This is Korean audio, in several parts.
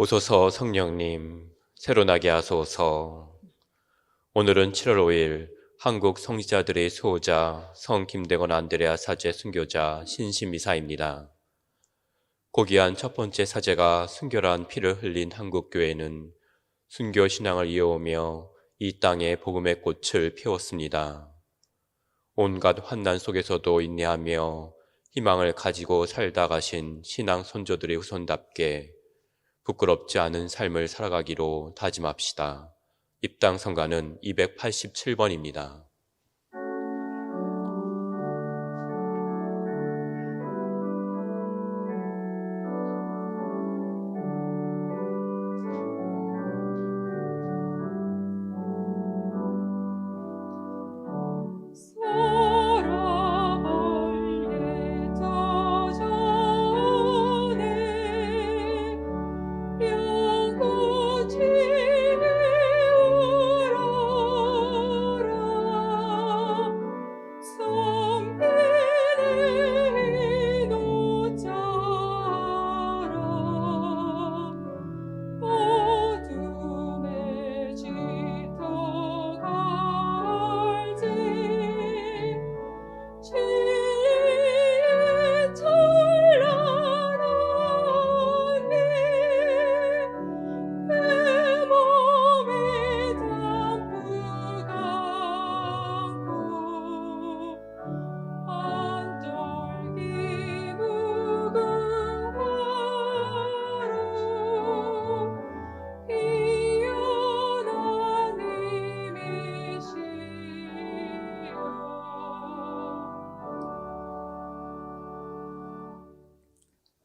오소서 성령님, 새로 나게 하소서. 오늘은 7월 5일 한국 성지자들의 수호자 성 김대건 안드레아 사제 순교자 신신미사입니다. 고귀한 첫 번째 사제가 순결한 피를 흘린 한국 교회는 순교 신앙을 이어오며 이 땅에 복음의 꽃을 피웠습니다. 온갖 환난 속에서도 인내하며 희망을 가지고 살다 가신 신앙 선조들의 후손답게 부끄럽지 않은 삶을 살아가기로 다짐합시다. 입당 성가는 287번입니다.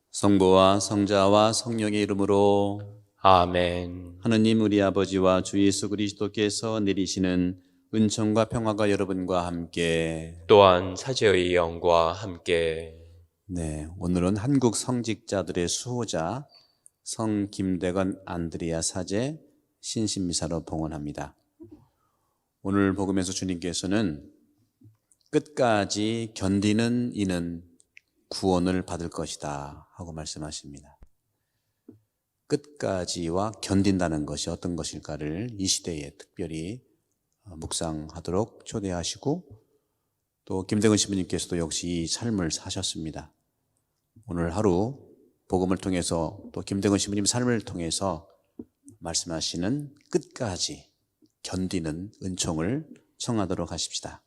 성부와 성자와 성령의 이름으로 아멘. 하느님 우리 아버지와 주 예수 그리스도께서 내리시는 은총과 평화가 여러분과 함께. 또한 사제의 영과 함께. 네, 오늘은 한국 성직자들의 수호자 성 김대건 안드레아 사제 신신미사로 봉헌합니다. 오늘 복음에서 주님께서는 끝까지 견디는 이는 구원을 받을 것이다 하고 말씀하십니다. 끝까지와 견딘다는 것이 어떤 것일까를 이 시대에 특별히 묵상하도록 초대하시고, 또 김대건 신부님께서도 역시 이 삶을 사셨습니다. 오늘 하루 복음을 통해서 또 김대건 신부님 삶을 통해서 말씀하시는 끝까지 견디는 은총을 청하도록 하십시다.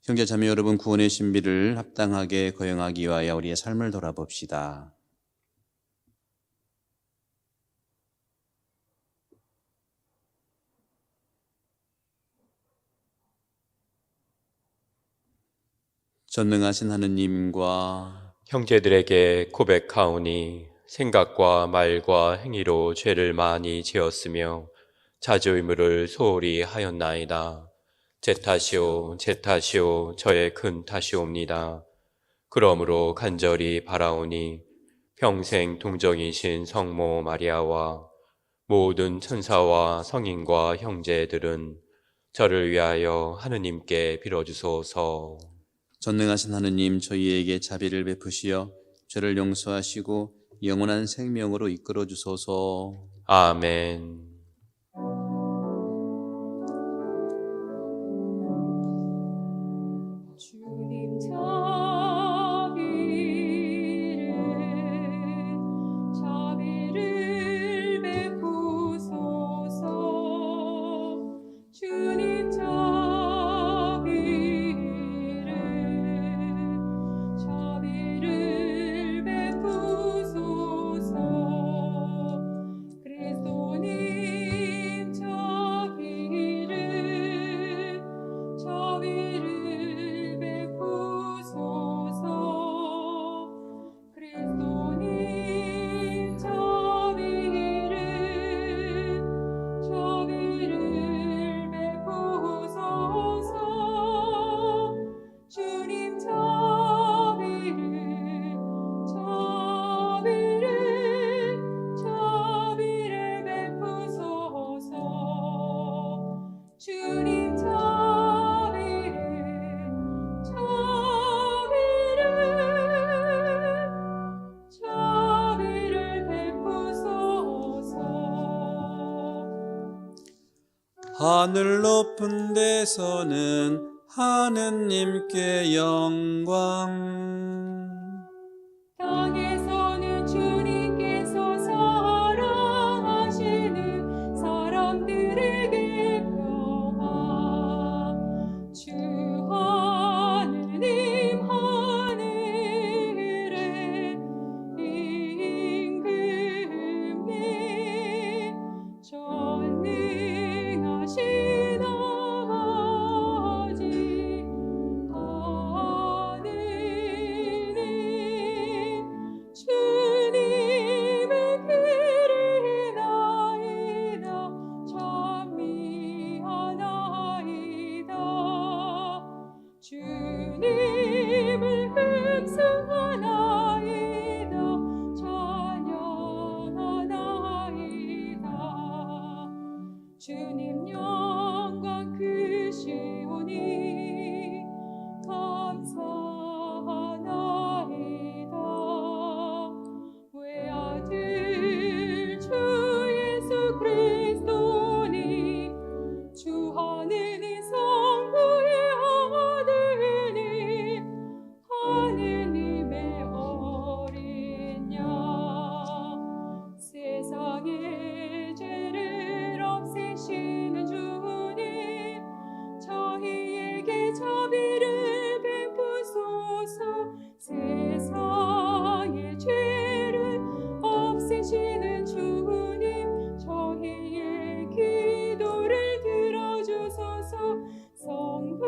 형제 자매 여러분, 구원의 신비를 합당하게 거행하기 위하여 우리의 삶을 돌아봅시다. 전능하신 하느님과 형제들에게 고백하오니 생각과 말과 행위로 죄를 많이 지었으며 자주 의무를 소홀히 하였나이다. 제 탓이오, 제 탓이오, 저의 큰 탓이옵니다. 그러므로 간절히 바라오니 평생 동정이신 성모 마리아와 모든 천사와 성인과 형제들은 저를 위하여 하느님께 빌어주소서. 전능하신 하느님, 저희에게 자비를 베푸시어 죄를 용서하시고 영원한 생명으로 이끌어 주소서. 아멘. 주님 자비를 베푸소서. 주님 자비를 베푸소서. 그리스도님 자비를 베푸소서. 하늘 높은 데서는 하느님께 영광. 땅에서는 주님께서 사랑하시는 사람들에게 평화. 주 하느님 하늘에 임금님 전능하신 아버지 하느님 주님을 기리나이다 찬미하나이다 주님을 흠숭하나이다 찬양하나이다 주님 영광 크시오니 감사하나이다 외아들 주 예수 그리스도니 주 하느님 성부의 아드님 하느님의 어린 양 세상의 죄를 없애시는 주님 저희에게 자비를 베푸소서 세상의 죄를 없애시는 주님 저희의 기도를 들어주소서 성부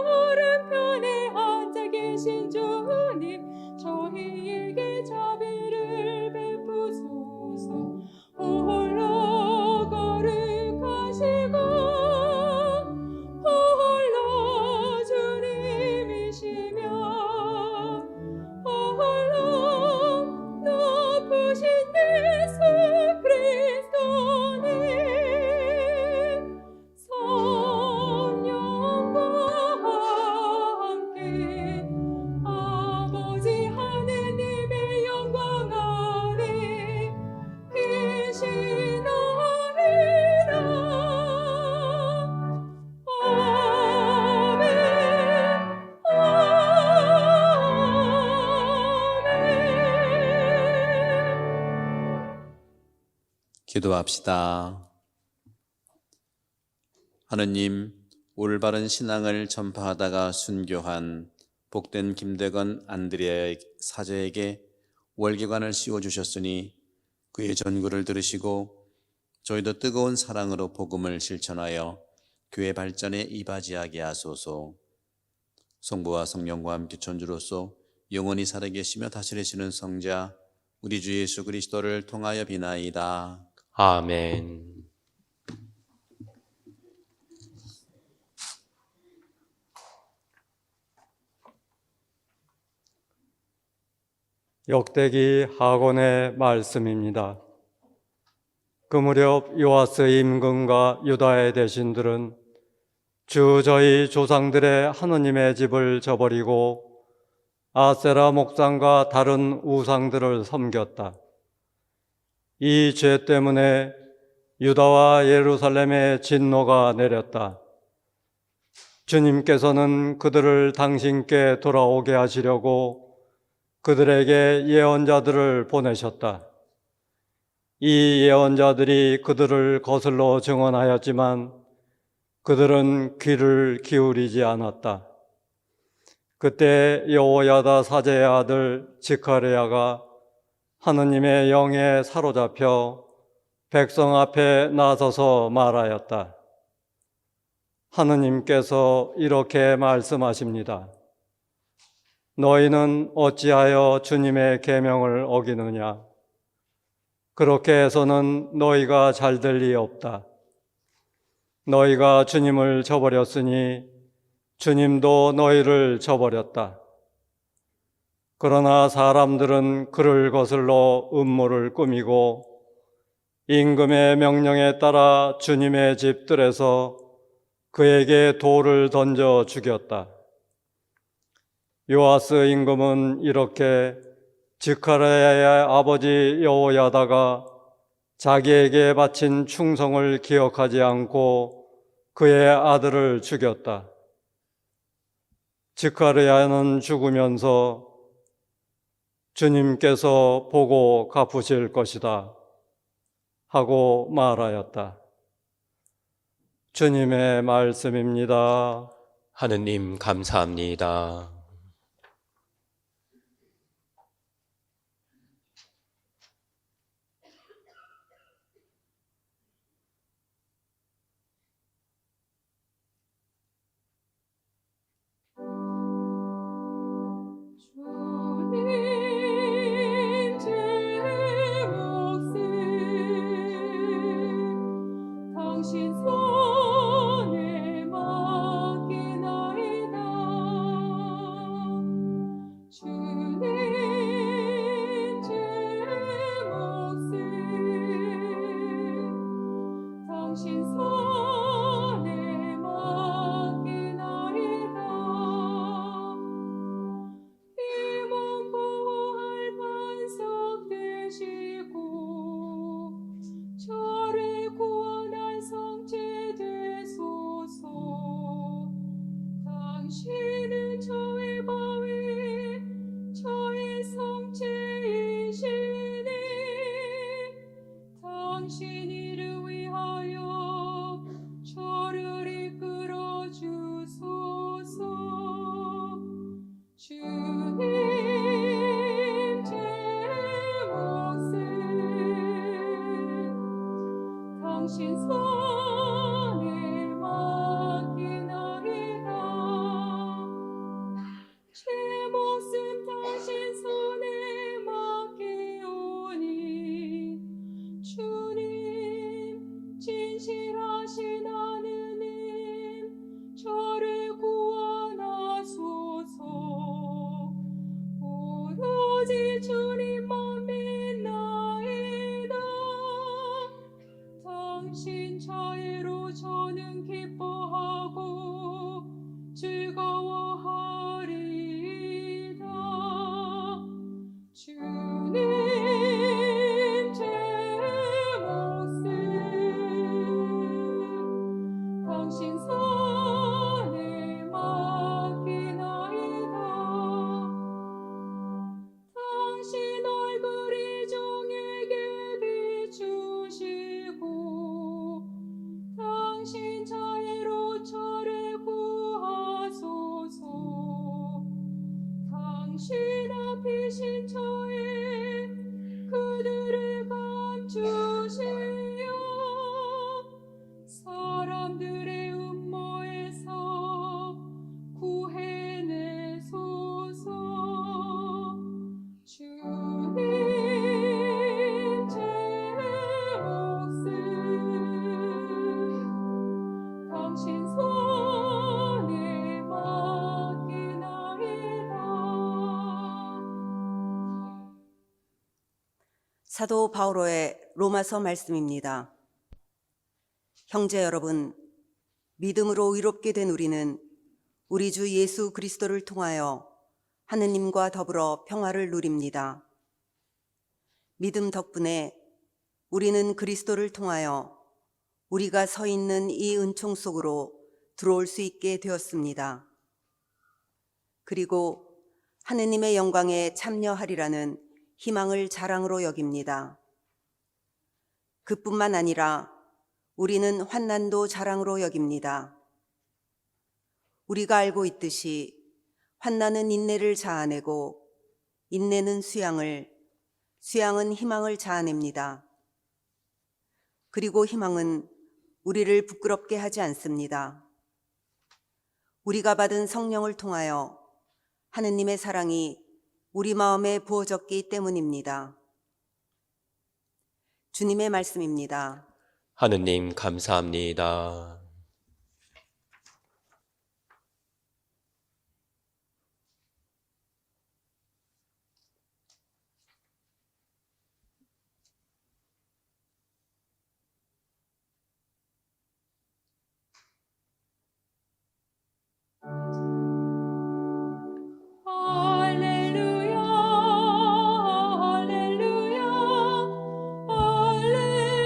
오른편에 앉아 계신 주님 저희에게 자비를 베푸소서 홀로 거룩하시고 홀로 주님이시며 홀로 높으신 예수 그리스도님 성령과 함께 아버지 하느님의 영광 아래 계시나이다. 아멘. 기도합시다. 하느님, 올바른 신앙을 전파하다가 순교한 복된 김대건 안드레아 사제에게 월계관을 씌워주셨으니 그의 전구를 들으시고 저희도 뜨거운 사랑으로 복음을 실천하여 교회 발전에 이바지하게 하소서. 성부와 성령과 함께 천주로서 영원히 살아계시며 다스리시는 성자 우리 주 예수 그리스도를 통하여 비나이다. 아멘. 역대기 하곤의 말씀입니다. 그 무렵 요아스 임금과 유다의 대신들은 주 저희 조상들의 하느님의 집을 저버리고 아세라 목상과 다른 우상들을 섬겼다. 이 죄 때문에 유다와 예루살렘에 진노가 내렸다. 주님께서는 그들을 당신께 돌아오게 하시려고 그들에게 예언자들을 보내셨다. 이 예언자들이 그들을 거슬러 증언하였지만 그들은 귀를 기울이지 않았다. 그때 여호야다 사제의 아들 지카레야가 하느님의 영에 사로잡혀 백성 앞에 나서서 말하였다. 하느님께서 이렇게 말씀하십니다. 너희는 어찌하여 주님의 계명을 어기느냐? 그렇게 해서는 너희가 잘 될 리 없다. 너희가 주님을 저버렸으니 주님도 너희를 저버렸다. 그러나 사람들은 그를 거슬러 음모를 꾸미고 임금의 명령에 따라 주님의 집들에서 그에게 돌을 던져 죽였다. 요아스 임금은 이렇게 지카레야의 아버지 여호야다가 자기에게 바친 충성을 기억하지 않고 그의 아들을 죽였다. 지카르야는 죽으면서 주님께서 보고 갚으실 것이다 하고 말하였다. 주님의 말씀입니다. 하느님 감사합니다. 주님 제 몫을 당신 손에 맡기나이다. 주님 제 몫을 당신 손에 맡기나이다. 이몸 보호할 반석 되시고 저를 구원할 성체 되소서. 당신은 저의 바위 저의 성체이시니 당신 이를 위하여 저를 이끌어 주소서. 주님 제 몫을 당신 손에 맡기나이다. 제 목숨 당신 손에 맡기오니 주님 진실하신 하느님 저를 구원하소서. 오로지 주님만 믿나이다. 당신 자애로 저는 기뻐하고 즐거워하리이다. 주님 제 몫을 당신 손에 맡기나이다. 당신 얼굴이 종에게 비추시고 당신 자애로 저를 구하소서. 당신 앞이신 저의 그들을 감추시어 사람들의 음모에서 구해내소서. 주님 제 몫을 당신 손에 맡기나이다. 사도 바오로의 로마서 말씀입니다. 형제 여러분, 믿음으로 의롭게 된 우리는 우리 주 예수 그리스도를 통하여 하느님과 더불어 평화를 누립니다. 믿음 덕분에 우리는 그리스도를 통하여 우리가 서 있는 이 은총 속으로 들어올 수 있게 되었습니다. 그리고 하느님의 영광에 참여하리라는 희망을 자랑으로 여깁니다. 그뿐만 아니라 우리는 환난도 자랑으로 여깁니다. 우리가 알고 있듯이 환난은 인내를 자아내고 인내는 수양을, 수양은 희망을 자아냅니다. 그리고 희망은 우리를 부끄럽게 하지 않습니다. 우리가 받은 성령을 통하여 하느님의 사랑이 우리 마음에 부어졌기 때문입니다. 주님의 말씀입니다. 하느님 감사합니다. 할렐루야 할렐루야 할렐루야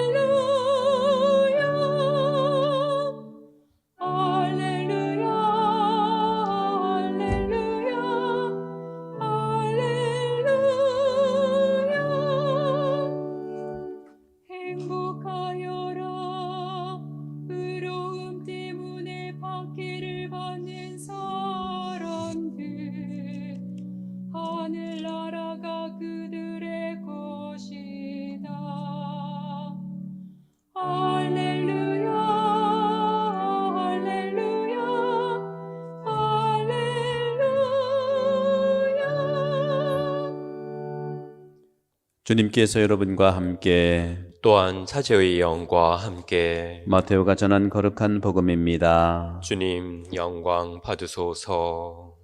주님께서 여러분과 함께 또한 사제의 영과 함께 마테오가 전한 거룩한 복음입니다. 주님 영광 받으소서.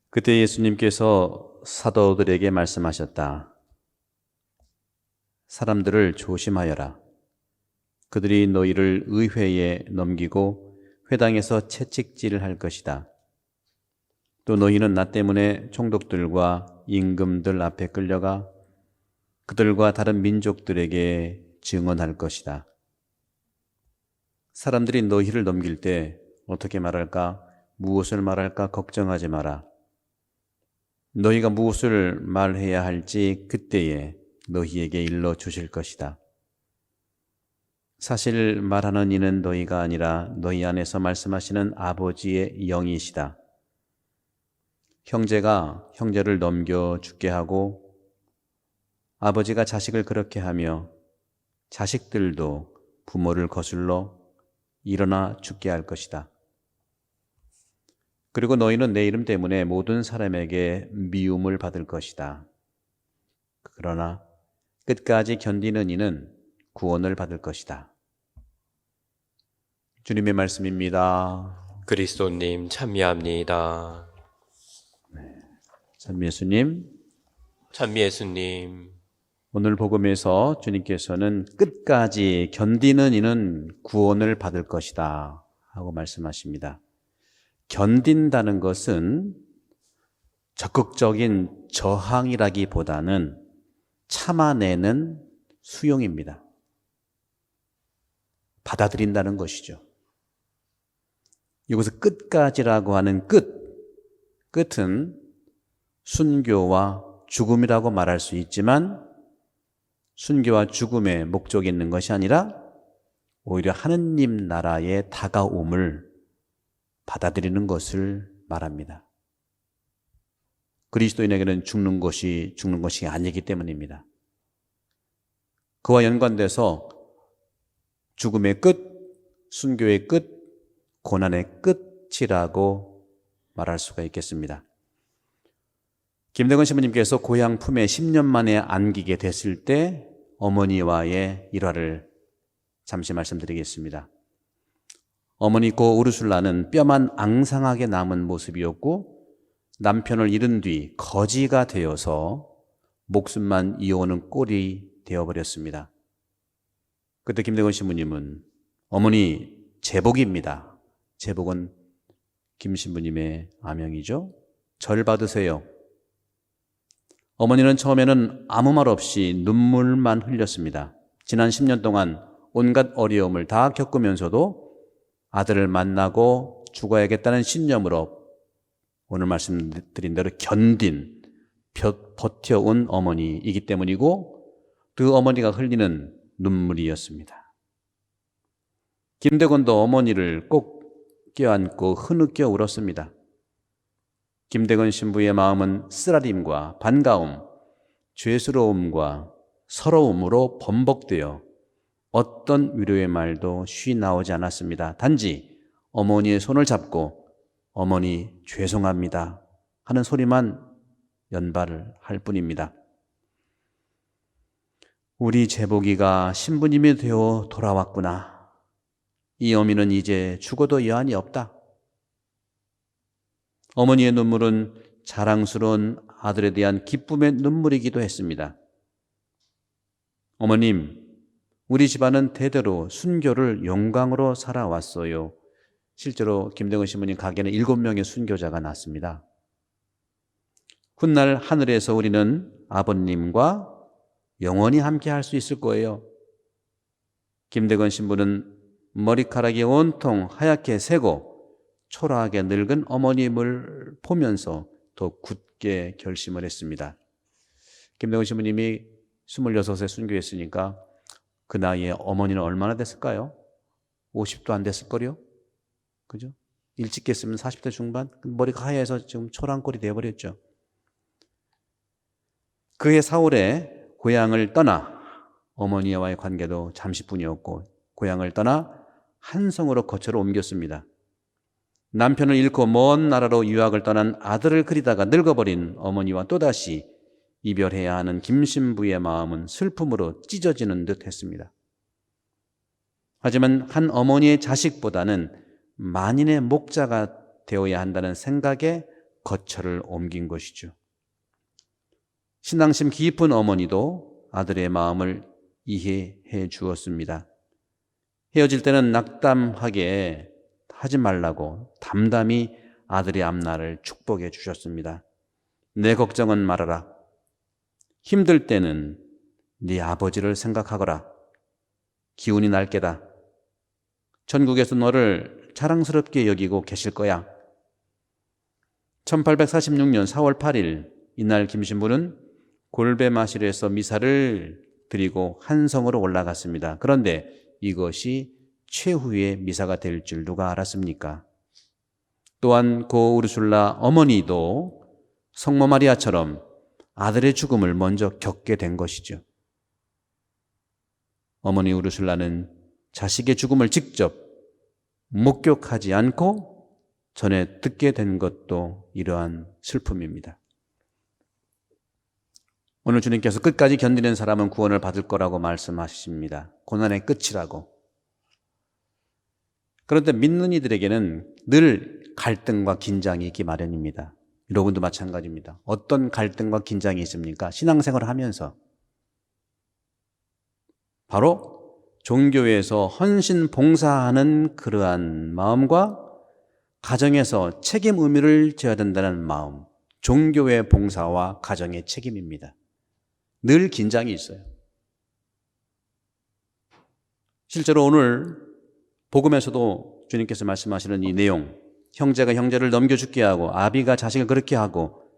그때 예수님께서 사도들에게 말씀하셨다. 사람들을 조심하여라. 그들이 너희를 의회에 넘기고 회당에서 채찍질을 할 것이다. 또 너희는 나 때문에 총독들과 임금들 앞에 끌려가 그들과 다른 민족들에게 증언할 것이다. 사람들이 너희를 넘길 때 어떻게 말할까? 무엇을 말할까? 걱정하지 마라. 너희가 무엇을 말해야 할지 그때에 너희에게 일러 주실 것이다. 사실 말하는 이는 너희가 아니라 너희 안에서 말씀하시는 아버지의 영이시다. 형제가 형제를 넘겨 죽게 하고 아버지가 자식을 그렇게 하며 자식들도 부모를 거슬러 일어나 죽게 할 것이다. 그리고 너희는 내 이름 때문에 모든 사람에게 미움을 받을 것이다. 그러나 끝까지 견디는 이는 구원을 받을 것이다. 주님의 말씀입니다. 그리스도님 참미합니다. 참 예수님, 참미 예수님. 오늘 복음에서 주님께서는 끝까지 견디는 이는 구원을 받을 것이다 하고 말씀하십니다. 견딘다는 것은 적극적인 저항이라기보다는 참아내는 수용입니다. 받아들인다는 것이죠. 여기서 끝까지라고 하는 끝은 순교와 죽음이라고 말할 수 있지만 순교와 죽음의 목적이 있는 것이 아니라 오히려 하느님 나라의 다가옴을 받아들이는 것을 말합니다. 그리스도인에게는 죽는 것이 아니기 때문입니다. 그와 연관돼서 죽음의 끝, 순교의 끝, 고난의 끝이라고 말할 수가 있겠습니다. 김대건 신부님께서 고향 품에 10년 만에 안기게 됐을 때 어머니와의 일화를 잠시 말씀드리겠습니다. 어머니 고 우르술라는 뼈만 앙상하게 남은 모습이었고 남편을 잃은 뒤 거지가 되어서 목숨만 이어오는 꼴이 되어버렸습니다. 그때 김대건 신부님은 어머니 제복입니다. 제복은 김 신부님의 아명이죠. 절 받으세요. 어머니는 처음에는 아무 말 없이 눈물만 흘렸습니다. 지난 10년 동안 온갖 어려움을 다 겪으면서도 아들을 만나고 죽어야겠다는 신념으로 오늘 말씀드린 대로 버텨온 어머니이기 때문이고 그 어머니가 흘리는 눈물이었습니다. 김대건도 어머니를 꼭 껴안고 흐느껴 울었습니다. 김대건 신부의 마음은 쓰라림과 반가움, 죄스러움과 서러움으로 번복되어 어떤 위로의 말도 쉬 나오지 않았습니다. 단지 어머니의 손을 잡고 어머니 죄송합니다 하는 소리만 연발을 할 뿐입니다. 우리 제복이가 신부님이 되어 돌아왔구나. 이 어미는 이제 죽어도 여한이 없다. 어머니의 눈물은 자랑스러운 아들에 대한 기쁨의 눈물이기도 했습니다. 어머님, 우리 집안은 대대로 순교를 영광으로 살아왔어요. 실제로 김대건 신부님 가게는 7명의 순교자가 났습니다. 훗날 하늘에서 우리는 아버님과 영원히 함께 할 수 있을 거예요. 김대건 신부는 머리카락이 온통 하얗게 새고 초라하게 늙은 어머님을 보면서 더 굳게 결심을 했습니다. 김대건 신부님이 26세 순교했으니까 그 나이에 어머니는 얼마나 됐을까요? 50도 안 됐을걸요? 그죠? 일찍 깼으면 40대 중반? 머리가 하얘서 지금 초랑꼴이 되어버렸죠. 그해 4월에 고향을 떠나 어머니와의 관계도 잠시뿐이었고 고향을 떠나 한성으로 거처를 옮겼습니다. 남편을 잃고 먼 나라로 유학을 떠난 아들을 그리다가 늙어버린 어머니와 또다시 이별해야 하는 김신부의 마음은 슬픔으로 찢어지는 듯 했습니다. 하지만 한 어머니의 자식보다는 만인의 목자가 되어야 한다는 생각에 거처를 옮긴 것이죠. 신앙심 깊은 어머니도 아들의 마음을 이해해 주었습니다. 헤어질 때는 낙담하게 하지 말라고 담담히 아들의 앞날을 축복해 주셨습니다. 내 걱정은 말아라. 힘들 때는 네 아버지를 생각하거라. 기운이 날 게다. 전국에서 너를 자랑스럽게 여기고 계실 거야. 1846년 4월 8일 이날 김신부는 골배마실에서 미사를 드리고 한성으로 올라갔습니다. 그런데 이것이 최후의 미사가 될 줄 누가 알았습니까? 또한 고 우르슐라 어머니도 성모 마리아처럼 아들의 죽음을 먼저 겪게 된 것이죠. 어머니 우르슐라는 자식의 죽음을 직접 목격하지 않고 전에 듣게 된 것도 이러한 슬픔입니다. 오늘 주님께서 끝까지 견디는 사람은 구원을 받을 거라고 말씀하십니다. 고난의 끝이라고. 그런데 믿는 이들에게는 늘 갈등과 긴장이 있기 마련입니다. 여러분도 마찬가지입니다. 어떤 갈등과 긴장이 있습니까? 신앙생활을 하면서. 바로 종교에서 헌신 봉사하는 그러한 마음과 가정에서 책임 의무를 져야 된다는 마음, 종교의 봉사와 가정의 책임입니다. 늘 긴장이 있어요. 실제로 오늘 복음에서도 주님께서 말씀하시는 이 내용, 형제가 형제를 넘겨 죽게 하고 아비가 자식을 그렇게 하고,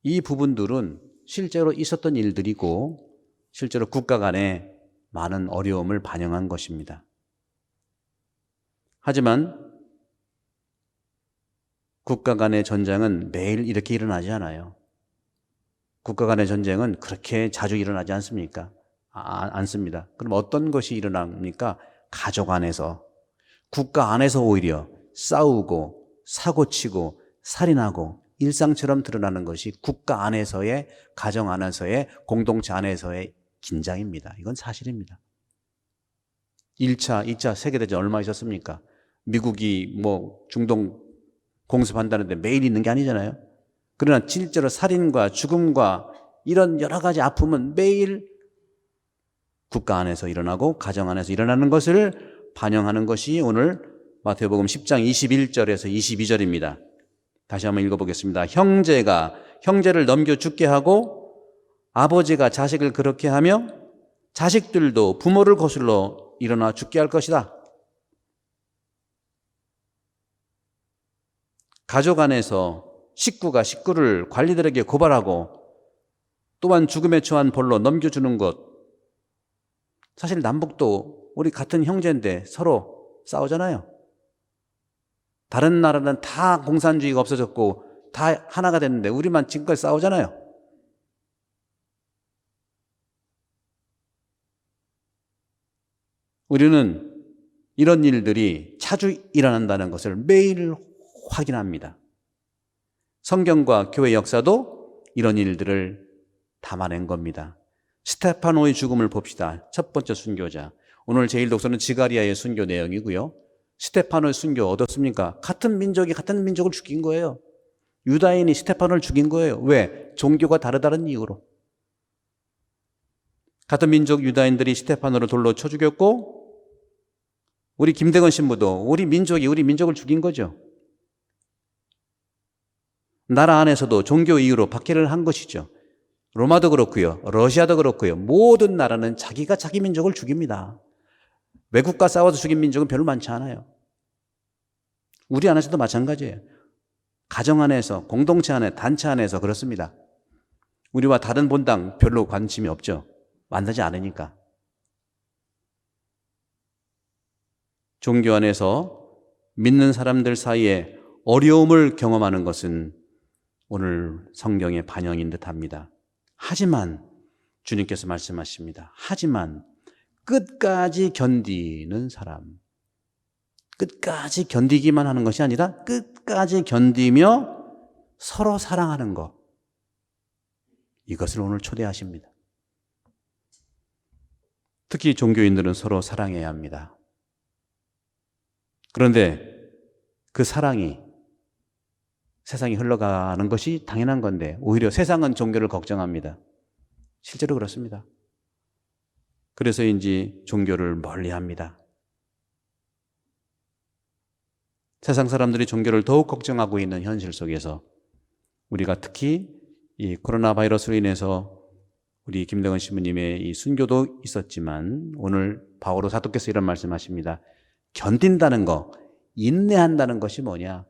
이 부분들은 실제로 있었던 일들이고 실제로 국가 간에 많은 어려움을 반영한 것입니다. 하지만 국가 간의 전쟁은 매일 이렇게 일어나지 않아요. 국가 간의 전쟁은 그렇게 자주 일어나지 않습니까? 않습니다. 그럼 어떤 것이 일어납니까? 가족 안에서, 국가 안에서 오히려 싸우고 사고치고 살인하고 일상처럼 드러나는 것이 국가 안에서의, 가정 안에서의, 공동체 안에서의 긴장입니다. 이건 사실입니다. 1차, 2차 세계대전 얼마 있었습니까? 미국이 중동 공습한다는데 매일 있는 게 아니잖아요. 그러나 실제로 살인과 죽음과 이런 여러 가지 아픔은 매일 국가 안에서 일어나고 가정 안에서 일어나는 것을 반영하는 것이 오늘 마태복음 10장 21절에서 22절입니다. 다시 한번 읽어보겠습니다. 형제가 형제를 넘겨 죽게 하고 아버지가 자식을 그렇게 하며 자식들도 부모를 거슬러 일어나 죽게 할 것이다. 가족 안에서 식구가 식구를 관리들에게 고발하고 또한 죽음에 처한 벌로 넘겨주는 것, 사실 남북도 우리 같은 형제인데 서로 싸우잖아요. 다른 나라는 다 공산주의가 없어졌고 다 하나가 됐는데 우리만 지금까지 싸우잖아요. 우리는 이런 일들이 자주 일어난다는 것을 매일 확인합니다. 성경과 교회 역사도 이런 일들을 담아낸 겁니다. 스테파노의 죽음을 봅시다. 첫 번째 순교자. 오늘 제일 독서는 지가리아의 순교 내용이고요. 스테파노의 순교 어떻습니까? 같은 민족이 같은 민족을 죽인 거예요. 유다인이 스테파노를 죽인 거예요. 왜? 종교가 다르다는 이유로. 같은 민족 유다인들이 스테파노를 돌로 쳐 죽였고, 우리 김대건 신부도 우리 민족을 죽인 거죠. 나라 안에서도 종교 이유로 박해를 한 것이죠. 로마도 그렇고요, 러시아도 그렇고요. 모든 나라는 자기가 자기 민족을 죽입니다. 외국과 싸워서 죽인 민족은 별로 많지 않아요. 우리 안에서도 마찬가지예요. 가정 안에서, 공동체 안에, 단체 안에서 그렇습니다. 우리와 다른 본당 별로 관심이 없죠. 만나지 않으니까. 종교 안에서 믿는 사람들 사이에 어려움을 경험하는 것은 오늘 성경의 반영인 듯합니다. 하지만 주님께서 말씀하십니다. 하지만 끝까지 견디는 사람, 끝까지 견디기만 하는 것이 아니라 끝까지 견디며 서로 사랑하는 것, 이것을 오늘 초대하십니다. 특히 종교인들은 서로 사랑해야 합니다. 그런데 그 사랑이 세상이 흘러가는 것이 당연한 건데 오히려 세상은 종교를 걱정합니다. 실제로 그렇습니다. 그래서인지 종교를 멀리합니다. 세상 사람들이 종교를 더욱 걱정하고 있는 현실 속에서 우리가 특히 이 코로나 바이러스로 인해서 우리 김대건 신부님의 이 순교도 있었지만 오늘 바오로 사도께서 이런 말씀하십니다. 견딘다는 거, 인내한다는 것이 뭐냐?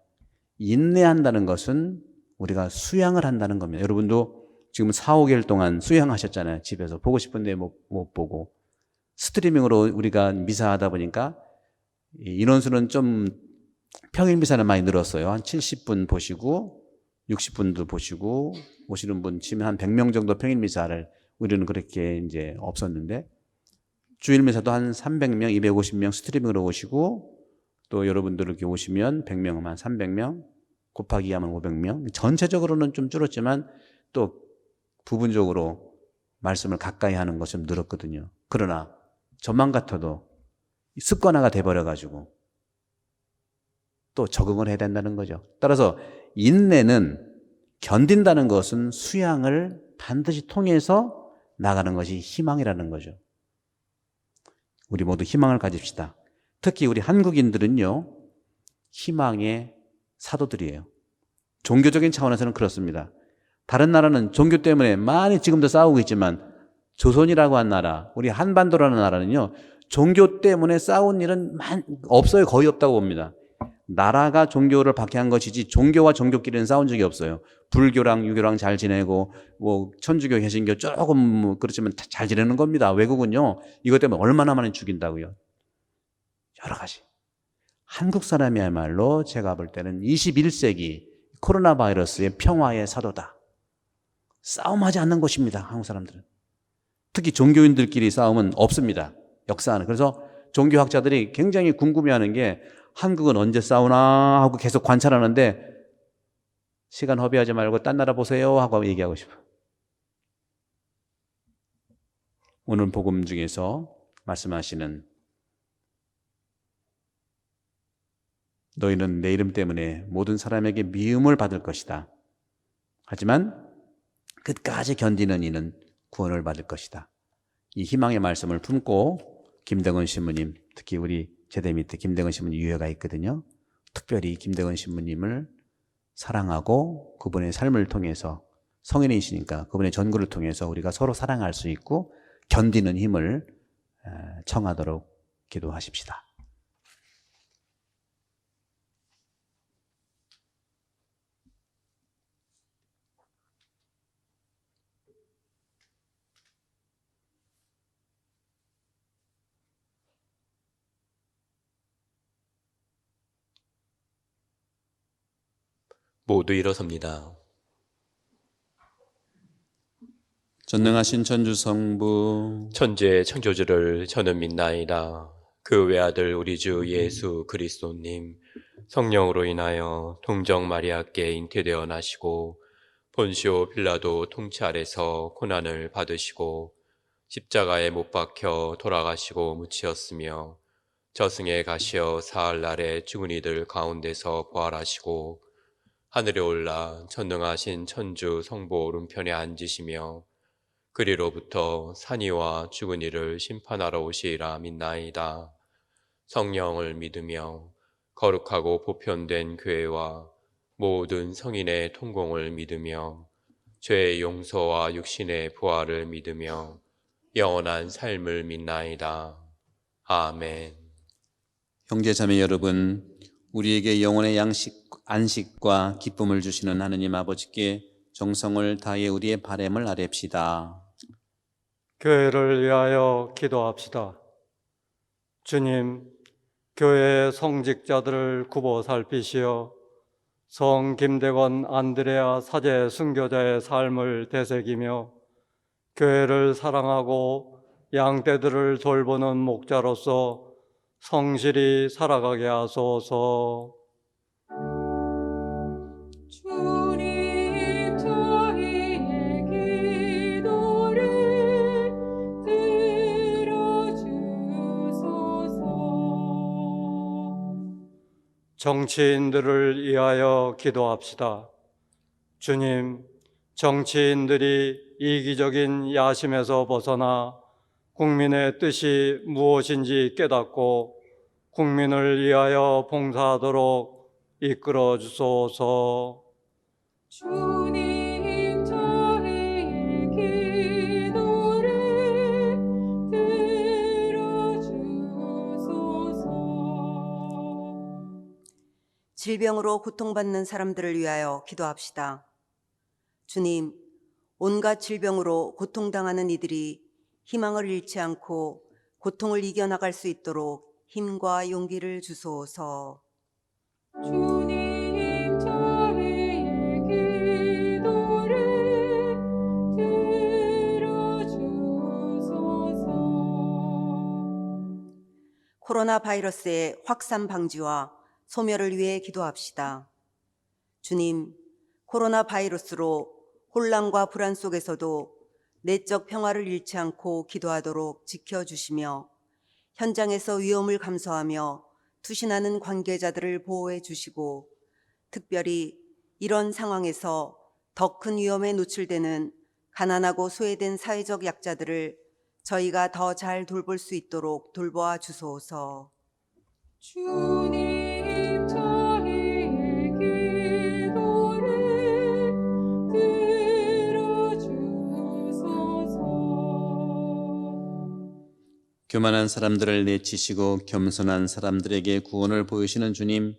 인내한다는 것은 우리가 수양을 한다는 겁니다. 여러분도 지금 4, 5개월 동안 수양하셨잖아요. 집에서 보고 싶은데 못 보고. 스트리밍으로 우리가 미사하다 보니까 인원수는 좀 평일 미사는 많이 늘었어요. 한 70분 보시고 60분도 보시고 오시는 분 치면 한 100명 정도 평일 미사를 우리는 그렇게 이제 없었는데 주일 미사도 한 300명, 250명 스트리밍으로 오시고 또 여러분들 이렇게 오시면 100명, 한 300명 곱하기 하면 500명. 전체적으로는 좀 줄었지만 또 부분적으로 말씀을 가까이 하는 것이 좀 늘었거든요. 그러나 저만 같아도 습관화가 돼버려가지고 또 적응을 해야 된다는 거죠. 따라서 인내는 견딘다는 것은 수양을 반드시 통해서 나가는 것이 희망이라는 거죠. 우리 모두 희망을 가집시다. 특히 우리 한국인들은요, 희망의 사도들이에요. 종교적인 차원에서는 그렇습니다. 다른 나라는 종교 때문에 많이 지금도 싸우고 있지만 조선이라고 한 나라, 우리 한반도라는 나라는요, 종교 때문에 싸운 일은 없어요. 거의 없다고 봅니다. 나라가 종교를 박해한 것이지 종교와 종교끼리는 싸운 적이 없어요. 불교랑 유교랑 잘 지내고 뭐 천주교, 개신교 조금 그렇지만 잘 지내는 겁니다. 외국은요, 이것 때문에 얼마나 많이 죽인다고요. 여러 가지. 한국 사람이야말로 제가 볼 때는 21세기 코로나 바이러스의 평화의 사도다. 싸움하지 않는 것입니다. 한국 사람들은. 특히 종교인들끼리 싸움은 없습니다. 역사는. 그래서 종교학자들이 굉장히 궁금해하는 게 한국은 언제 싸우나 하고 계속 관찰하는데 시간 허비하지 말고 딴 나라 보세요 하고 얘기하고 싶어요. 오늘 복음 중에서 말씀하시는 너희는 내 이름 때문에 모든 사람에게 미움을 받을 것이다. 하지만 끝까지 견디는 이는 구원을 받을 것이다. 이 희망의 말씀을 품고 김대건 신부님, 특히 우리 제대 밑에 김대건 신부님 유해가 있거든요. 특별히 김대건 신부님을 사랑하고 그분의 삶을 통해서 성인이시니까 그분의 전구를 통해서 우리가 서로 사랑할 수 있고 견디는 힘을 청하도록 기도하십시다. 모두 일어섭니다. 전능하신 천주 성부 천지의 창조주를 저는 믿나이다. 그 외아들 우리 주 예수 그리스도님 성령으로 인하여 동정 마리아께 잉태되어 나시고 본시오 빌라도 통치 아래서 고난을 받으시고 십자가에 못 박혀 돌아가시고 묻히었으며 저승에 가시어 사흘날에 죽은 이들 가운데서 부활하시고 하늘에 올라 전능하신 천주 성부 오른편에 앉으시며 그리로부터 산이와 죽은 이를 심판하러 오시리라 믿나이다. 성령을 믿으며 거룩하고 보편된 교회와 모든 성인의 통공을 믿으며 죄의 용서와 육신의 부활을 믿으며 영원한 삶을 믿나이다. 아멘. 형제자매 여러분, 우리에게 영혼의 안식과 기쁨을 주시는 하느님 아버지께 정성을 다해 우리의 바램을 아뢰읍시다. 교회를 위하여 기도합시다. 주님, 교회의 성직자들을 굽어 살피시어 성 김대건 안드레아 사제 순교자의 삶을 되새기며 교회를 사랑하고 양떼들을 돌보는 목자로서 성실히 살아가게 하소서. 주님 저희에게 정치인들을 위하여 기도합시다. 주님, 정치인들이 이기적인 야심에서 벗어나 국민의 뜻이 무엇인지 깨닫고 국민을 위하여 봉사하도록 이끌어 주소서. 주님 저희의 기도를 들어주소서. 질병으로 고통받는 사람들을 위하여 기도합시다. 주님, 온갖 질병으로 고통당하는 이들이 희망을 잃지 않고 고통을 이겨나갈 수 있도록 힘과 용기를 주소서. 주님 저희의 기도를 들어주소서. 코로나 바이러스의 확산 방지와 소멸을 위해 기도합시다. 주님, 코로나 바이러스로 혼란과 불안 속에서도 내적 평화를 잃지 않고 기도하도록 지켜주시며 현장에서 위험을 감수하며 투신하는 관계자들을 보호해 주시고 특별히 이런 상황에서 더 큰 위험에 노출되는 가난하고 소외된 사회적 약자들을 저희가 더 잘 돌볼 수 있도록 돌보아 주소서. 주님 저희의 기도를 들어주소서. 교만한 사람들을 내치시고 겸손한 사람들에게 구원을 보이시는 주님,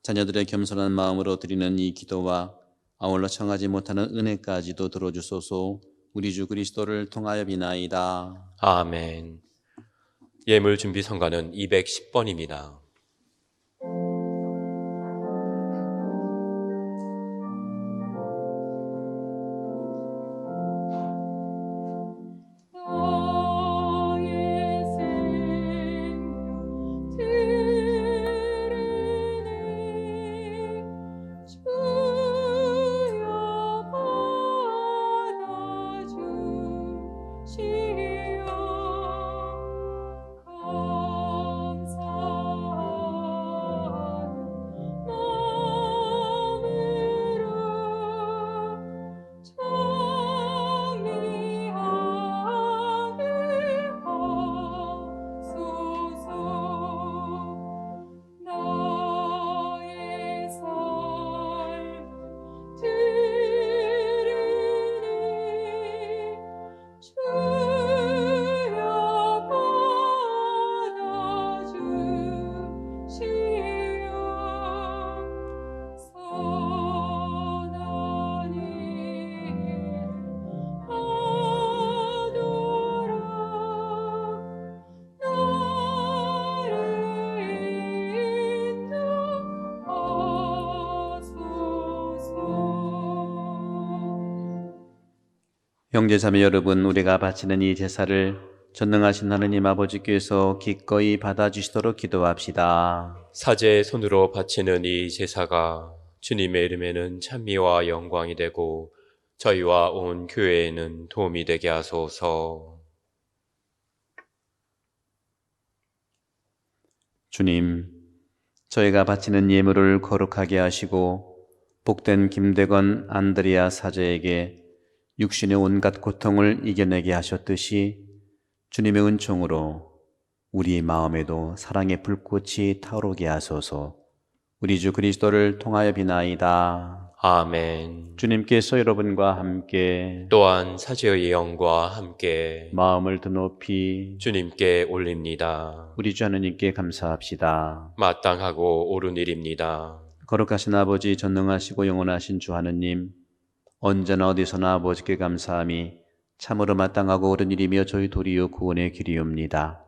자녀들의 겸손한 마음으로 드리는 이 기도와 아울러 청하지 못하는 은혜까지도 들어주소서. 우리 주 그리스도를 통하여 비나이다. 아멘. 예물 준비 성가는 210번입니다. 나의 생명 드리네. 주여 받아주시오. 감사하는 마음으로 정리하게 하소서. 나의 삶 드리니 주여 받아주시오. 선한 일 하도록 인도하소서. 형제자매 여러분, 우리가 바치는 이 제사를 전능하신 하느님 아버지께서 기꺼이 받아주시도록 기도합시다. 사제의 손으로 바치는 이 제사가 주님의 이름에는 찬미와 영광이 되고 저희와 온 교회에는 도움이 되게 하소서. 주님, 저희가 바치는 예물을 거룩하게 하시고 복된 김대건 안드레아 사제에게 육신의 온갖 고통을 이겨내게 하셨듯이 주님의 은총으로 우리 마음에도 사랑의 불꽃이 타오르게 하소서. 우리 주 그리스도를 통하여 비나이다. 아멘. 주님께서 여러분과 함께 또한 사제의 영과 함께 마음을 드높이 주님께 올립니다. 우리 주 하느님께 감사합시다. 마땅하고 옳은 일입니다. 거룩하신 아버지, 전능하시고 영원하신 주 하느님, 언제나 어디서나 아버지께 감사함이 참으로 마땅하고 옳은 일이며 저희 도리어 구원의 길이옵니다.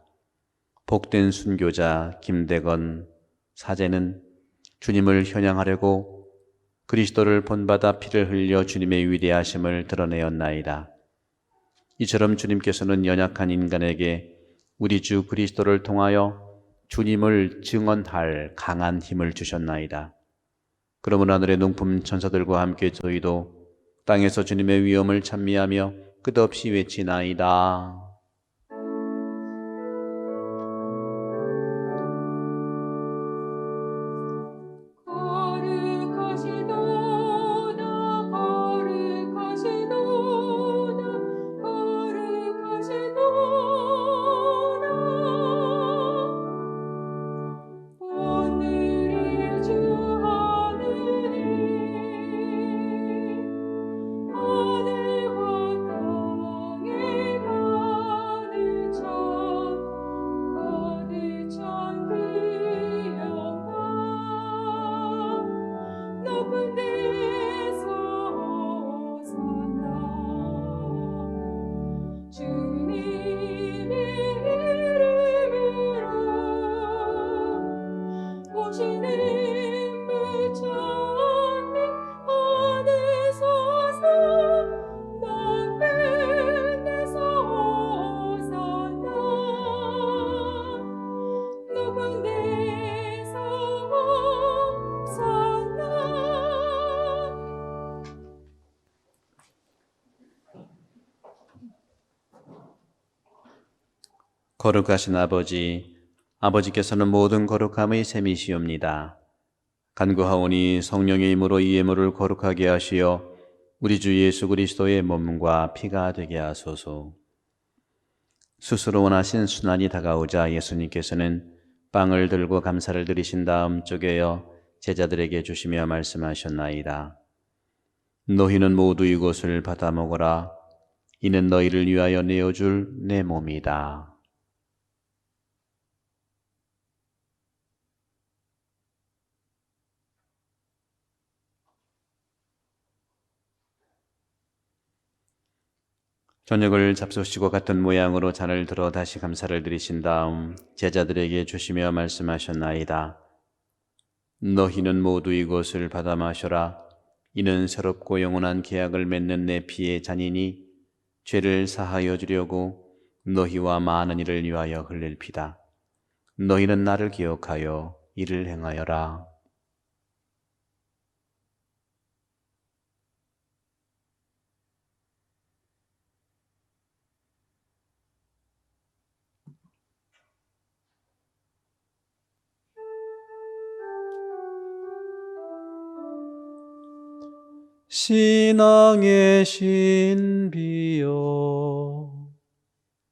복된 순교자 김대건 사제는 주님을 현양하려고 그리스도를 본받아 피를 흘려 주님의 위대하심을 드러내었나이다. 이처럼 주님께서는 연약한 인간에게 우리 주 그리스도를 통하여 주님을 증언할 강한 힘을 주셨나이다. 그러므로 하늘의 농품 천사들과 함께 저희도 땅에서 주님의 위엄을 찬미하며 끝없이 외치나이다. 거룩하신 아버지, 아버지께서는 모든 거룩함의 셈이시옵니다. 간구하오니 성령의 힘으로 이 예물을 거룩하게 하시어 우리 주 예수 그리스도의 몸과 피가 되게 하소서. 스스로 원하신 순환이 다가오자 예수님께서는 빵을 들고 감사를 드리신 다음 쪼개어 제자들에게 주시며 말씀하셨나이다. 너희는 모두 이것을 받아 먹어라. 이는 너희를 위하여 내어줄 내 몸이다. 저녁을 잡수시고 같은 모양으로 잔을 들어 다시 감사를 드리신 다음 제자들에게 주시며 말씀하셨나이다. 너희는 모두 이것을 받아 마셔라. 이는 새롭고 영원한 계약을 맺는 내 피의 잔이니 죄를 사하여 주려고 너희와 많은 이를 위하여 흘릴 피다. 너희는 나를 기억하여 이를 행하여라. 신앙의 신비여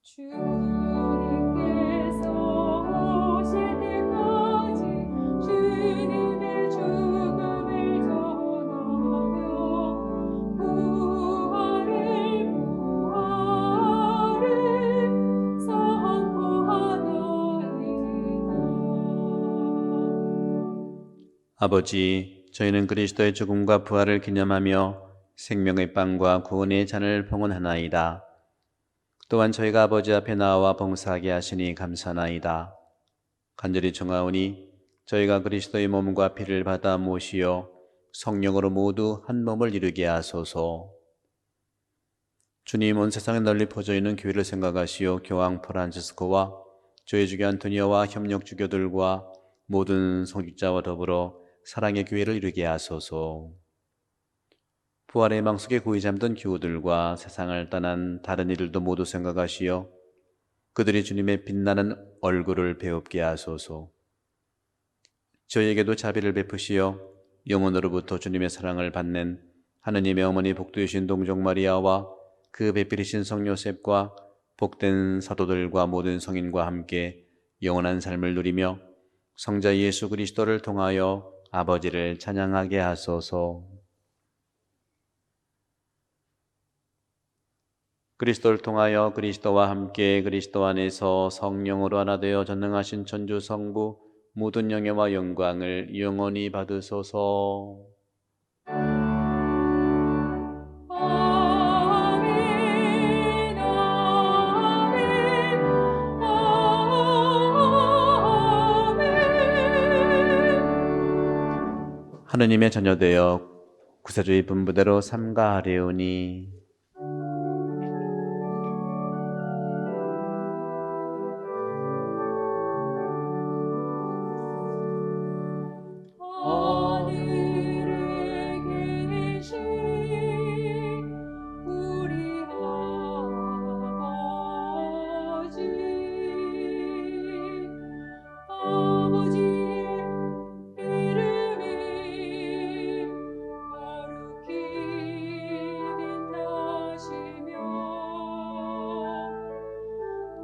주님께서 오실 때까지 주님의 죽음을 전하며 부활을 선포하나이다. 아버지, 저희는 그리스도의 죽음과 부활을 기념하며 생명의 빵과 구원의 잔을 봉헌하나이다. 또한 저희가 아버지 앞에 나와 봉사하게 하시니 감사나이다. 간절히 청하오니 저희가 그리스도의 몸과 피를 받아 모시어 성령으로 모두 한 몸을 이루게 하소서. 주님, 온 세상에 널리 퍼져 있는 교회를 생각하시어 교황 프란치스코와 조회주교 안토니오와 협력 주교들과 모든 성직자와 더불어 사랑의 교회를 이루게 하소서. 부활의 망 속에 고이 잠든 교우들과 세상을 떠난 다른 이들도 모두 생각하시어 그들이 주님의 빛나는 얼굴을 배웁게 하소서. 저희에게도 자비를 베푸시어 영혼으로부터 주님의 사랑을 받는 하느님의 어머니 복되신 동정 마리아와 그 배필이신 성 요셉과 복된 사도들과 모든 성인과 함께 영원한 삶을 누리며 성자 예수 그리스도를 통하여 아버지를 찬양하게 하소서. 그리스도를 통하여 그리스도와 함께 그리스도 안에서 성령으로 하나 되어 전능하신 천주 성부 모든 영예와 영광을 영원히 받으소서. 아멘, 아멘, 아멘. 하느님의 자녀되어 구세주의 분부대로 삼가하려니 하늘에 계신 우리 아버지의 이름이 거룩히 빛나시며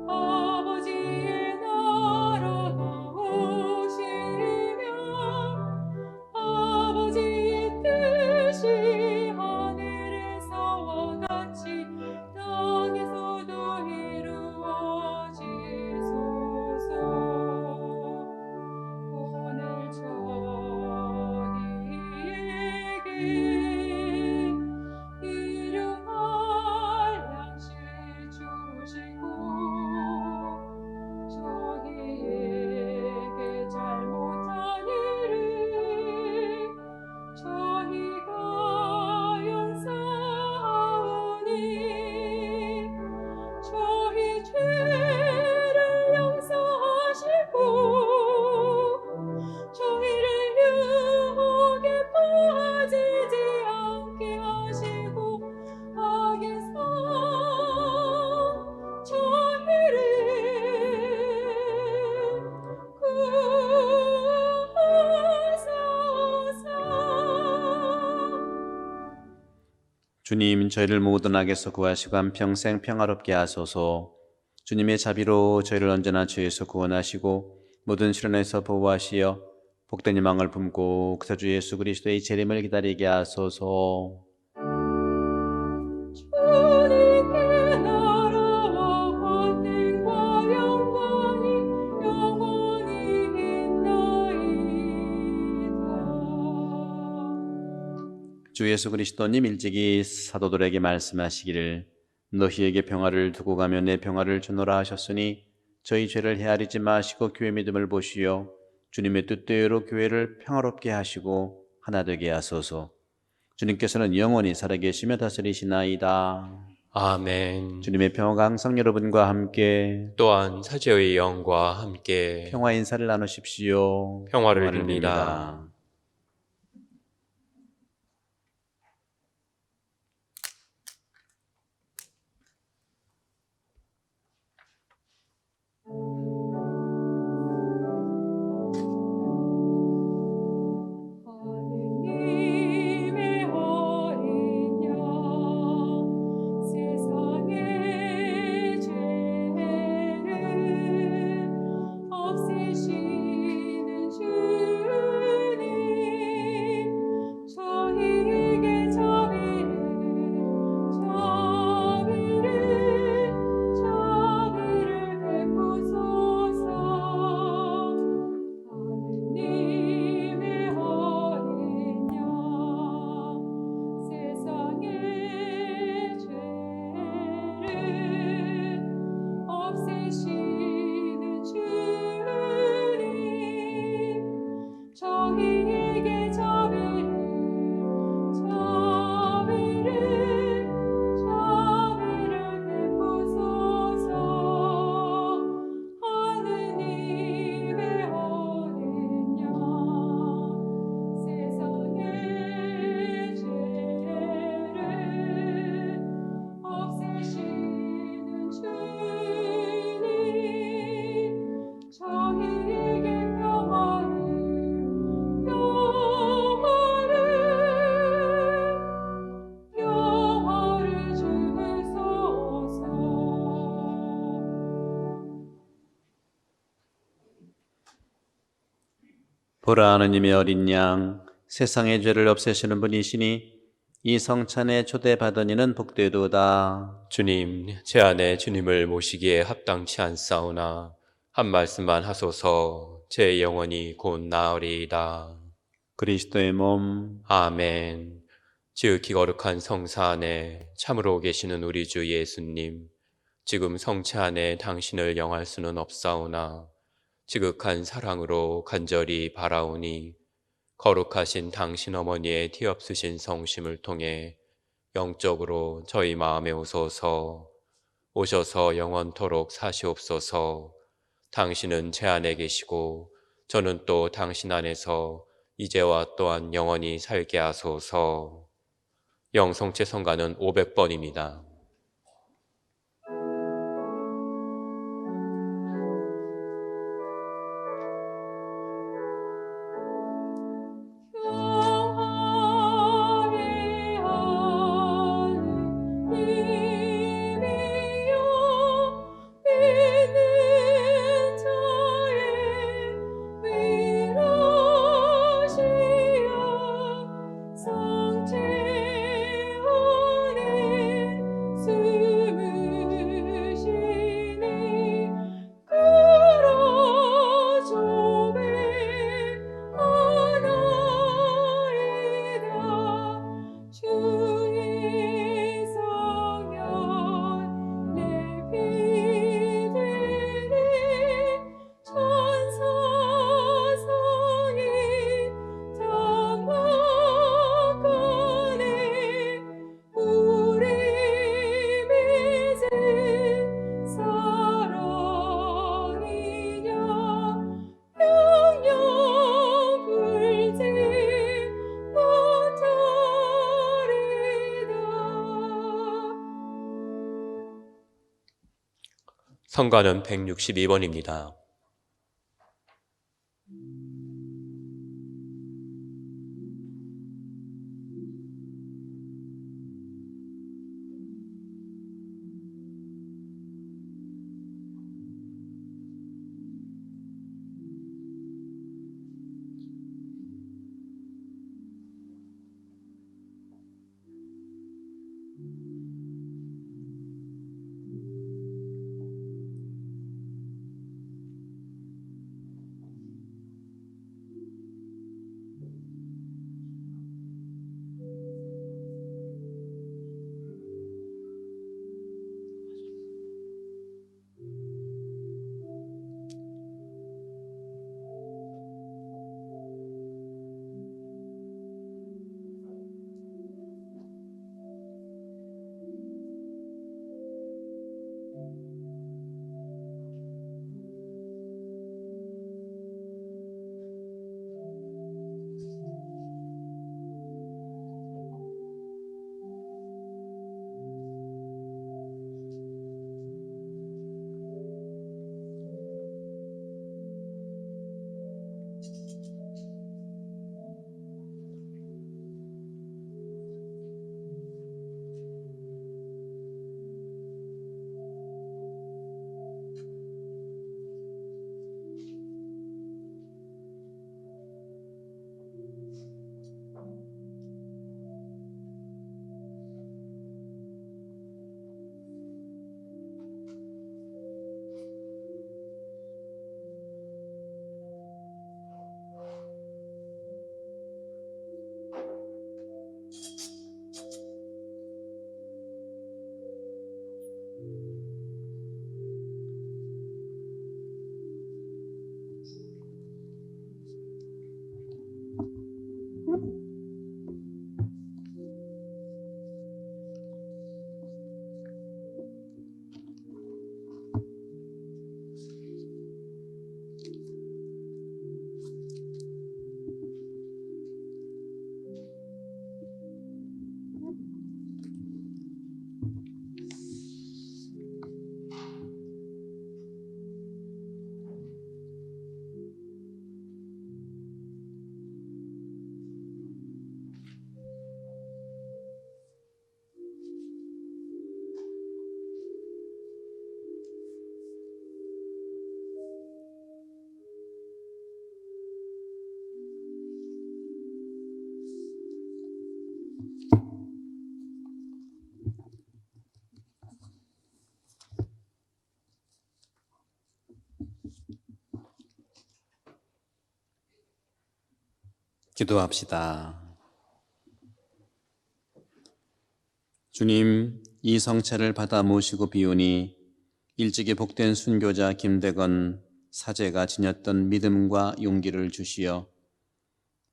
아버지의 나라가 오시며 아버지의 뜻이 하늘에서와 같이 땅에서도 이루어지소서. 오늘 저희에게 일용할 양식 주시고 저희에게 잘못한 일을 저희가 용서하오니 저희 죄를 용서하시고 저희를 유혹에 빠지지 않게 하시고 악에서 저희를 주님, 저희를 모든 악에서 구하시고 한평생 평화롭게 하소서. 주님의 자비로 저희를 언제나 죄에서 구원하시고 모든 시련에서 보호하시어 복된 희망을 품고 그사주 예수 그리스도의 재림을 기다리게 하소서. 주님께 나라와 권능과 영광이 영원히 있나이다. 주 예수 그리스도님 일찍이 사도들에게 말씀하시기를 너희에게 평화를 두고 가며 내 평화를 주노라 하셨으니 저희 죄를 헤아리지 마시고 교회 믿음을 보시어 주님의 뜻대로 교회를 평화롭게 하시고 하나 되게 하소서. 주님께서는 영원히 살아계시며 다스리시나이다. 아멘. 주님의 평화가 항상 여러분과 함께 또한 사제의 영과 함께 평화 인사를 나누십시오. 평화를 빕니다. 하느님의 어린 양 세상의 죄를 없애시는 주님 저희에게 자비를 베푸소서. 하느님의 어린 양 세상의 죄를 없애시는 주님 저희에게 자비를 베푸소서. 하느님의 어린 양 세상의 죄를 없애시는 주님 저희에게 평화를 주소서. 보라 하느님의 어린 양 세상의 죄를 없애시는 분이시니 이 성찬에 초대받은 이는 복되도다. 주님, 제 안에 주님을 모시기에 합당치 않사오나 한 말씀만 하소서. 제 영혼이 곧 나으리이다. 그리스도의 몸 아멘. 지극히 거룩한 성사 안에 참으로 계시는 우리 주 예수님, 지금 성체 안에 당신을 영할 수는 없사오나 지극한 사랑으로 간절히 바라오니 거룩하신 당신 어머니의 티없으신 성심을 통해 영적으로 저희 마음에 오소서. 오셔서 영원토록 사시옵소서. 당신은 제 안에 계시고 저는 또 당신 안에서 이제와 또한 영원히 살게 하소서. 영성체 성가는 500번입니다. 평화의 하느님이여 믿는 자의 위로시여 성체 안에 숨으시니 그러조배 하나이다. 주의 성령 내비되니 천사 성이 장막간에 우리 믿음 사랑이냐 영영 불지 못하리다. 성가는 162번입니다. 기도합시다. 주님, 이 성체를 받아 모시고 비우니 일찍이 복된 순교자 김대건 사제가 지녔던 믿음과 용기를 주시어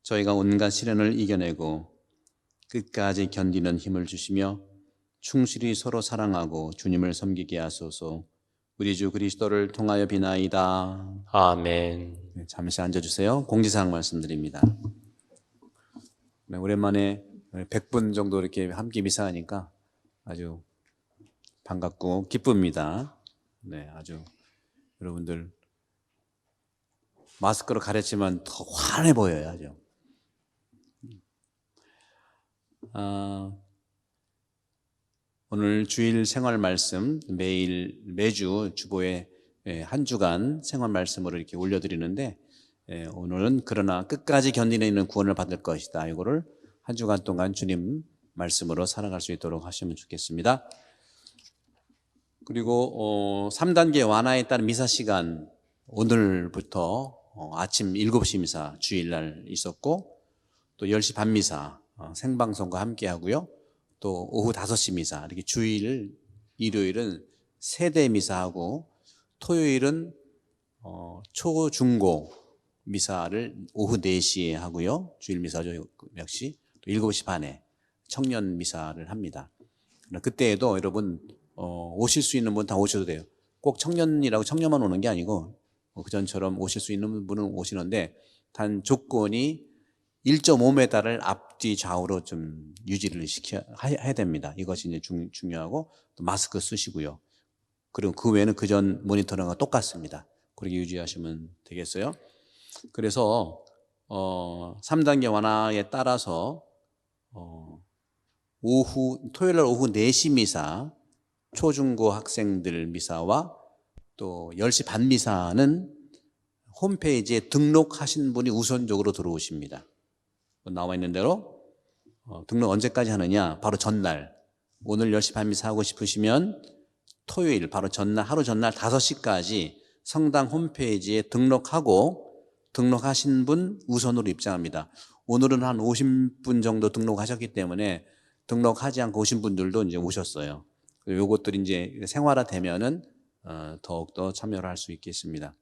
저희가 온갖 시련을 이겨내고 끝까지 견디는 힘을 주시며 충실히 서로 사랑하고 주님을 섬기게 하소서. 우리 주 그리스도를 통하여 비나이다. 아멘. 네, 잠시 앉아주세요. 공지사항 말씀드립니다. 네, 오랜만에 100분 정도 이렇게 함께 미사하니까 아주 반갑고 기쁩니다. 네, 아주 여러분들 마스크로 가렸지만 더 환해 보여요. 아주. 오늘 주일 생활 말씀 매주 주보에 한 주간 생활 말씀으로 이렇게 올려드리는데 오늘은 그러나 끝까지 견디는 구원을 받을 것이다. 이거를 한 주간 동안 주님 말씀으로 살아갈 수 있도록 하시면 좋겠습니다. 그리고 3단계 완화에 따른 미사 시간 오늘부터 아침 7시 미사 주일날 있었고 또 10시 반 미사 생방송과 함께 하고요. 또 오후 5시 미사 이렇게 주일 일요일은 세대 미사하고 토요일은 초, 중고 미사를 오후 4시에 하고요. 주일 미사죠. 역시 또 7시 반에 청년 미사를 합니다. 그때에도 여러분 오실 수 있는 분 다 오셔도 돼요. 꼭 청년이라고 청년만 오는 게 아니고 그전처럼 오실 수 있는 분은 오시는데 단 조건이 1.5m를 앞뒤 좌우로 좀 유지를 해야 됩니다. 이것이 이제 중요하고 또 마스크 쓰시고요. 그리고 그 외에는 그전 모니터링과 똑같습니다. 그렇게 유지하시면 되겠어요. 그래서 3단계 완화에 따라서 토요일 날 오후 4시 미사 초중고 학생들 미사와 또 10시 반 미사는 홈페이지에 등록하신 분이 우선적으로 들어오십니다. 나와 있는 대로 등록 언제까지 하느냐? 바로 전날 오늘 10시 반 미사 하고 싶으시면 토요일 바로 전날 하루 전날 5시까지 성당 홈페이지에 등록하신 분 우선으로 입장합니다. 오늘은 한 50분 정도 등록하셨기 때문에 등록하지 않고 오신 분들도 이제 오셨어요. 요것들이 이제 생활화되면은 더욱더 참여를 할 수 있겠습니다.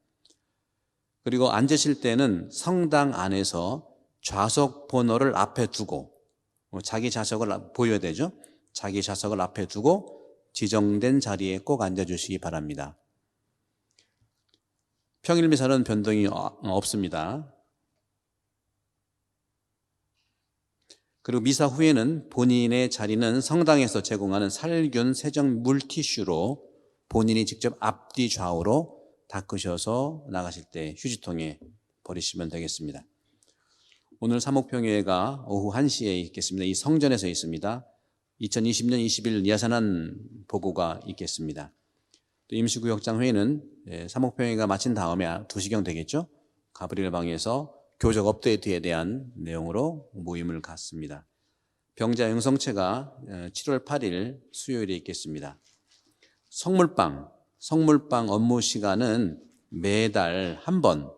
그리고 앉으실 때는 성당 안에서 좌석 번호를 앞에 두고 자기 좌석을 보여야 되죠. 자기 좌석을 앞에 두고 지정된 자리에 꼭 앉아주시기 바랍니다. 평일 미사는 변동이 없습니다. 그리고 미사 후에는 본인의 자리는 성당에서 제공하는 살균 세정 물티슈로 본인이 직접 앞뒤 좌우로 닦으셔서 나가실 때 휴지통에 버리시면 되겠습니다. 오늘 사목평회가 오후 1시에 있겠습니다. 이 성전에서 있습니다. 2020년 20일 예산안 보고가 있겠습니다. 또 임시구역장 회의는 사목평회가 마친 다음에 2시경 되겠죠. 가브리엘 방에서 교적 업데이트에 대한 내용으로 모임을 갖습니다. 병자 영성체가 7월 8일 수요일에 있겠습니다. 성물빵 업무 시간은 매달 한 번,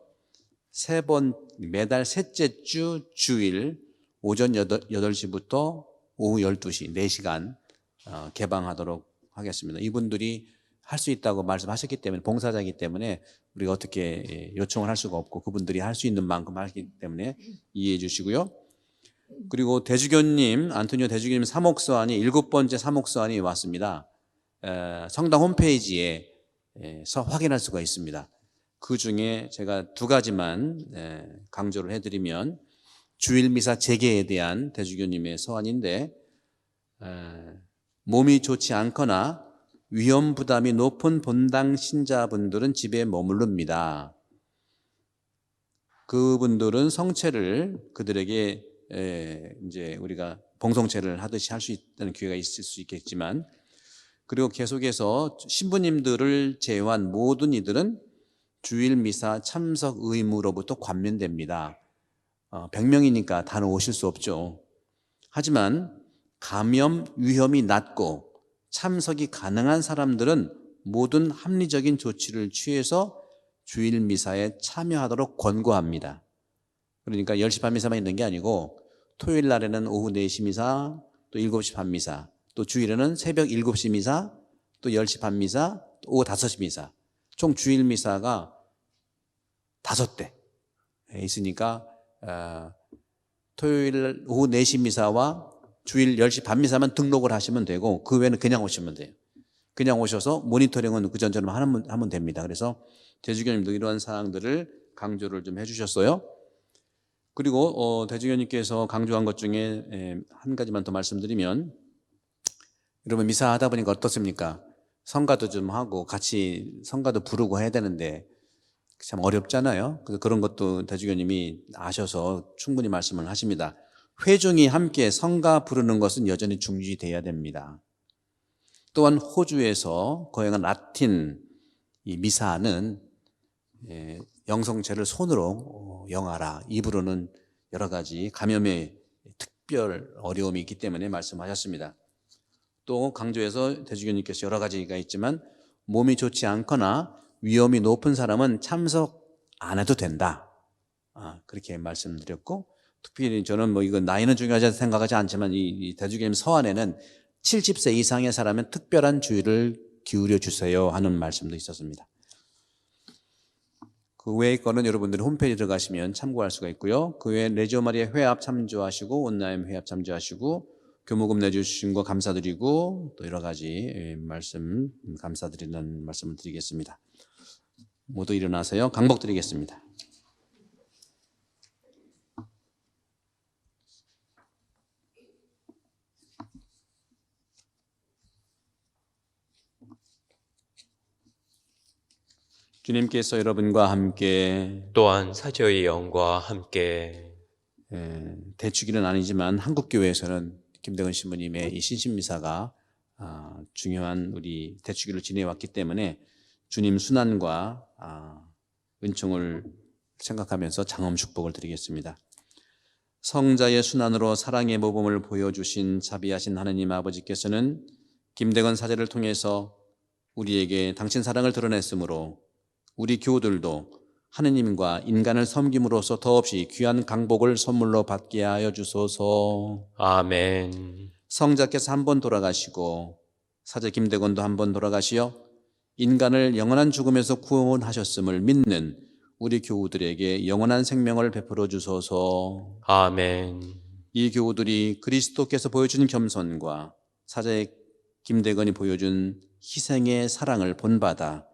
매달 셋째 주 주일 오전 8시부터 오후 12시 4시간 개방하도록 하겠습니다. 이분들이 할 수 있다고 말씀하셨기 때문에 봉사자이기 때문에 우리가 어떻게 요청을 할 수가 없고 그분들이 할 수 있는 만큼 하기 때문에 이해해 주시고요. 그리고 대주교님, 안토니오 대주교님 사목서안이 7번째 사목서안이 왔습니다. 성당 홈페이지에서 확인할 수가 있습니다. 그 중에 제가 2가지만 강조를 해드리면 주일미사 재개에 대한 대주교님의 서한인데 몸이 좋지 않거나 위험 부담이 높은 본당 신자분들은 집에 머무릅니다. 그분들은 성체를 그들에게 이제 우리가 봉송체를 하듯이 할 수 있다는 기회가 있을 수 있겠지만 그리고 계속해서 신부님들을 제외한 모든 이들은 주일 미사 참석 의무로부터 감면됩니다. 100명이니까 다 오실 수 없죠. 하지만 감염 위험이 낮고 참석이 가능한 사람들은 모든 합리적인 조치를 취해서 주일 미사에 참여하도록 권고합니다. 그러니까 10시 반 미사만 있는 게 아니고 토요일 날에는 오후 4시 미사, 또 7시 반 미사, 또 주일에는 새벽 7시 미사, 또 10시 반 미사, 또 오후 5시 미사. 총 주일 미사가 5대 있으니까 토요일 오후 4시 미사와 주일 10시 반 미사만 등록을 하시면 되고 그 외에는 그냥 오시면 돼요. 그냥 오셔서 모니터링은 그전처럼 하면 됩니다. 그래서 대주교님도 이러한 사항들을 강조를 좀 해주셨어요. 그리고 대주교님께서 강조한 것 중에 한 가지만 더 말씀드리면 여러분 미사 하다 보니까 어떻습니까? 성가도 좀 하고 같이 성가도 부르고 해야 되는데 참 어렵잖아요. 그래서 그런 것도 대주교님이 아셔서 충분히 말씀을 하십니다. 회중이 함께 성가 부르는 것은 여전히 중지돼야 됩니다. 또한 호주에서 거행한 라틴 이 미사는 영성체를 손으로 영하라. 입으로는 여러 가지 감염의 특별 어려움이 있기 때문에 말씀하셨습니다. 또 강조해서 대주교님께서 여러 가지가 있지만 몸이 좋지 않거나 위험이 높은 사람은 참석 안 해도 된다. 그렇게 말씀드렸고 특별히 저는 뭐 이건 나이는 중요하지 생각하지 않지만 이 대주교님 서한에는 70세 이상의 사람은 특별한 주의를 기울여 주세요 하는 말씀도 있었습니다. 그 외의 거는 여러분들이 홈페이지 들어가시면 참고할 수가 있고요. 그 외에 레지오 마리아 회합 참조하시고 온라인 회합 참조하시고 교무금 내주신 거 감사드리고 또 여러 가지 말씀 감사드리는 말씀을 드리겠습니다. 모두 일어나세요. 강복 드리겠습니다. 주님께서 여러분과 함께 또한 사제의 영과 함께 대축일은 아니지만 한국교회에서는 김대건 신부님의 이 신신미사가 중요한 우리 대축일을 지내왔기 때문에 주님 순환과 은총을 생각하면서 장엄 축복을 드리겠습니다. 성자의 순환으로 사랑의 모범을 보여주신 자비하신 하느님 아버지께서는 김대건 사제를 통해서 우리에게 당신 사랑을 드러냈으므로 우리 교우들도 하느님과 인간을 섬김으로써 더없이 귀한 강복을 선물로 받게 하여 주소서. 아멘. 성자께서 한 번 돌아가시고 사제 김대건도 한 번 돌아가시어 인간을 영원한 죽음에서 구원하셨음을 믿는 우리 교우들에게 영원한 생명을 베풀어 주소서. 아멘. 이 교우들이 그리스도께서 보여준 겸손과 사제 김대건이 보여준 희생의 사랑을 본받아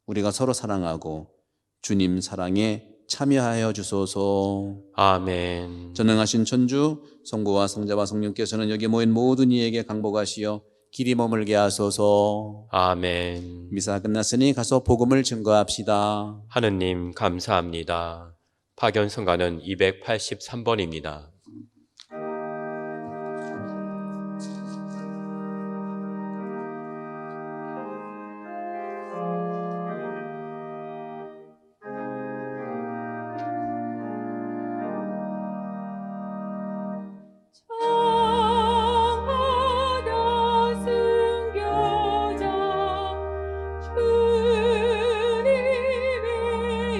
우리가 서로 사랑하고 주님 사랑에 참여하여 주소서. 아멘. 전능하신 천주 성부와 성자와 성령께서는 여기 모인 모든 이에게 강복하시어 길이 머물게 하소서. 아멘. 미사 끝났으니 가서 복음을 증거합시다. 하느님 감사합니다. 파견성가는 283번입니다. 장하다 순교자 주님의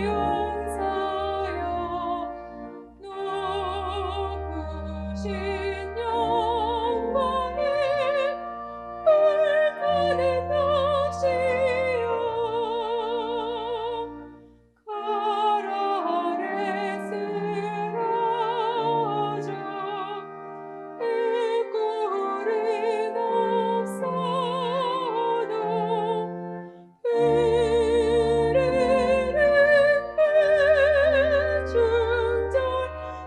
용사여 높으신 영광에 불타는 낚시여 갈 아래 쓰러져 꿀은 없어도 흐르는 배충전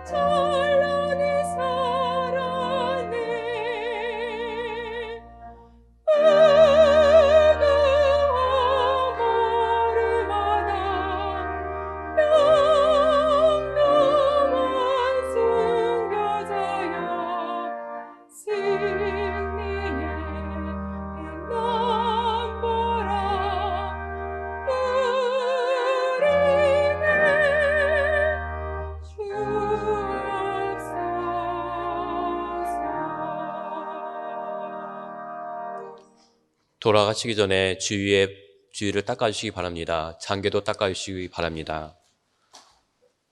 찬란히 살았네. 의그와 마르마다 영롱한 순교자여 승리의 빛난 보라 우리에게 주옵소서. 돌아가시기 전에 주위를 닦아주시기 바랍니다. 장계도 닦아주시기 바랍니다.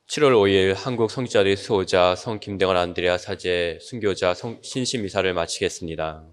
7월 5일 한국 성지자리 수호자 성 김대건 안드레아 사제 순교자 신신미사를 마치겠습니다.